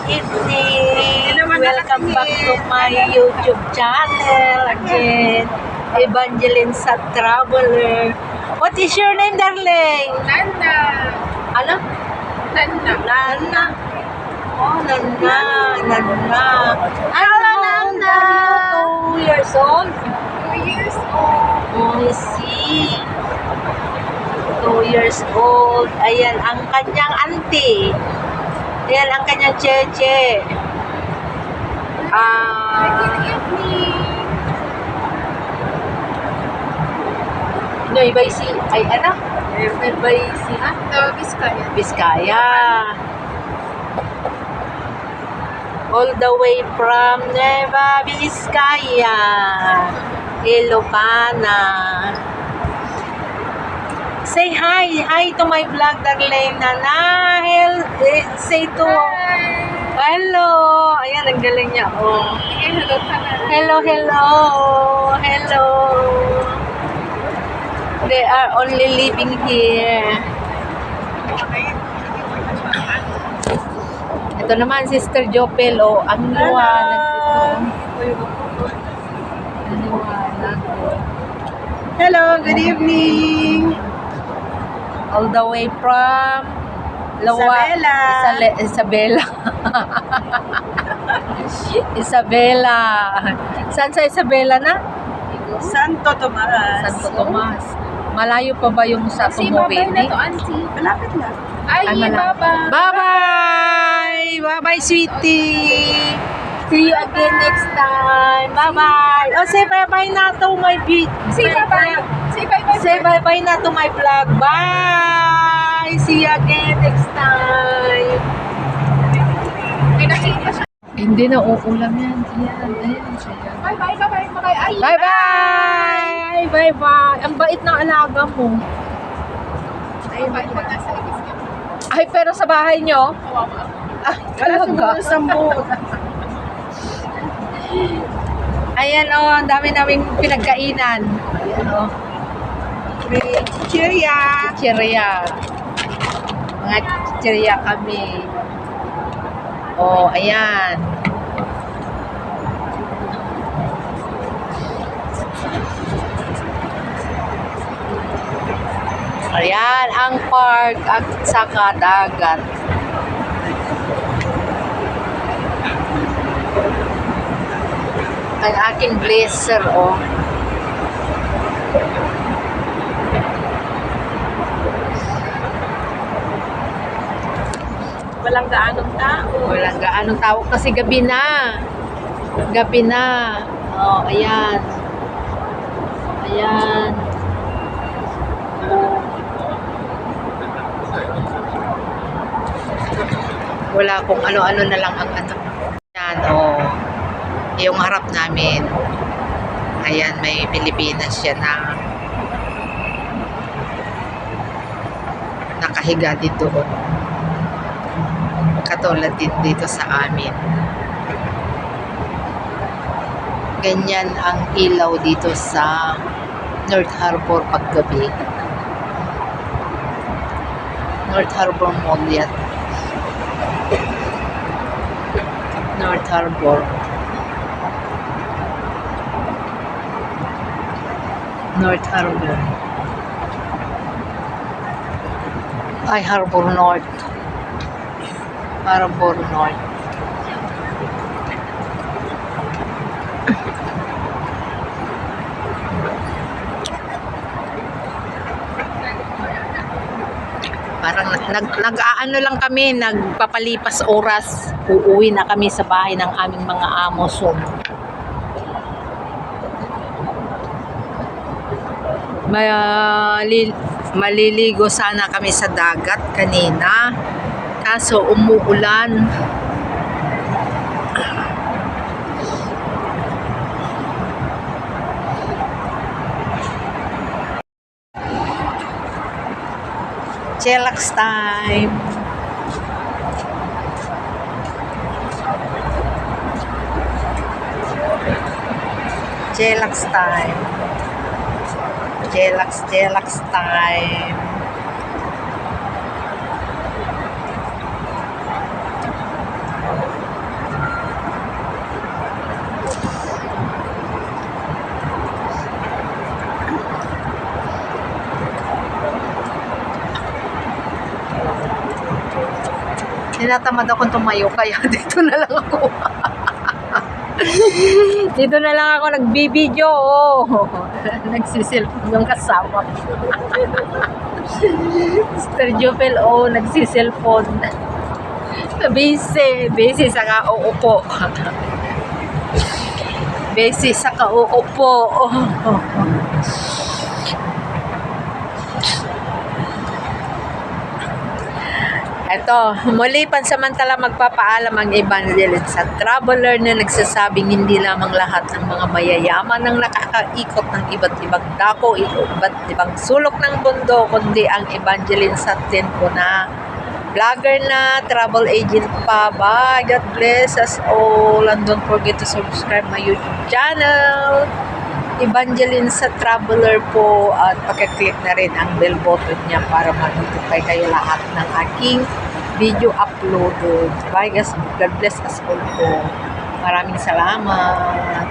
evening. Welcome back to my YouTube channel again. Evangeline sa Traveler. What is your name, darling? Nana. Ano? Nana. Nana. Oh, Nana. Nana. Hello, Nana. 2 years old? 2 years old. Oh, I see. 2 years old. Ayan, ang kanyang auntie. Ayan, ang kanyang cheche. Good evening. Nueva Ecija. Ay, ano? Nueva Ecija? Biskaya. Biskaya. All the way from Nueva Vizcaya, Ilocana. Say hi. Hi to my vlog, darling Nana. Say to... Hello. Ayan, ang galing niya. Oh. Hello, Nana. Hello, hello. Hello. They are only living here. Ito naman, Sister Jopel. Oh, ang liwanag dito. Ang liwanag. Hello, good evening. All the way from Isabela. Isabela. Isabela. Saan sa Isabela na? Santo Tomas. Santo Tomas. Malayo pa ba yung sa Tumubini? Malapit na. Ay, bye-bye! Bye-bye, sweetie! See you again next time. Bye-bye! Oh, say bye-bye na to my Say bye-bye. Say bye-bye. Say bye-bye na to my vlog. Bye! See you again next time. May nakita siya. Hindi na uulam yan. Ayan, ayan siya. Bye-bye, bye-bye, bye-bye. Ay, Bye-bye! Bye-bye! Ang bait ng alaga mo. Ay, bye-bye. Nasa labis niya. Ay, pero sa bahay nyo? Kawawa. Ah, Wala siguro sa mood. Ayan o, ang dami naming pinagkainan. Ayan o. May chichirya. Chichirya. Mga chichirya kami. O, ayan. Ayan, ang park at saka dagat. Ang aking blazer, oh. Walang gaanong tao. Walang gaanong tao kasi gabi na. Gabi na. Oh, ayan. Ayan. Wala kung ano-ano na lang ang ano. Ayan, oh. Yung harap namin. Ayan, may Pilipinas siya na nakahiga dito. Katulad din dito sa amin. Ganyan ang ilaw dito sa North Harbor paggabi. North Harbor Mall yan. North Harbor. North Harbor. Ay, Harbor North. Harbor North. Parang nag-aano lang kami, nagpapalipas oras. Uuwi na kami sa bahay ng aming mga amo soon. Maliligo sana kami sa dagat kanina. Kaso umuulan. Chillax time. Chillax time. Chillax time. Tinatamad akong tumayo kaya dito na lang ako. Dito na lang ako nagbibideo. Oh. Nagsiselfone yung kasama ko. Mr. Jopel, nagsiselfone. Busy sa kauupo. Busy sa kauupo. Eto, muli pansamantala magpapaalam ang evangelist sa traveler na nagsasabing hindi lamang lahat ng mga mayayaman ang nakakaikot ng iba't ibang dako, iba't ibang sulok ng mundo, kundi ang evangelist sa tempo na vlogger na, travel agent pa. Bye! God bless us all. And don't forget to subscribe my YouTube channel. Evangeline sa Traveler po, at pakiclick na rin ang bell button niya para ma-notify kayo lahat ng aking video uploaded. Bye guys, God bless us all po. Maraming salamat.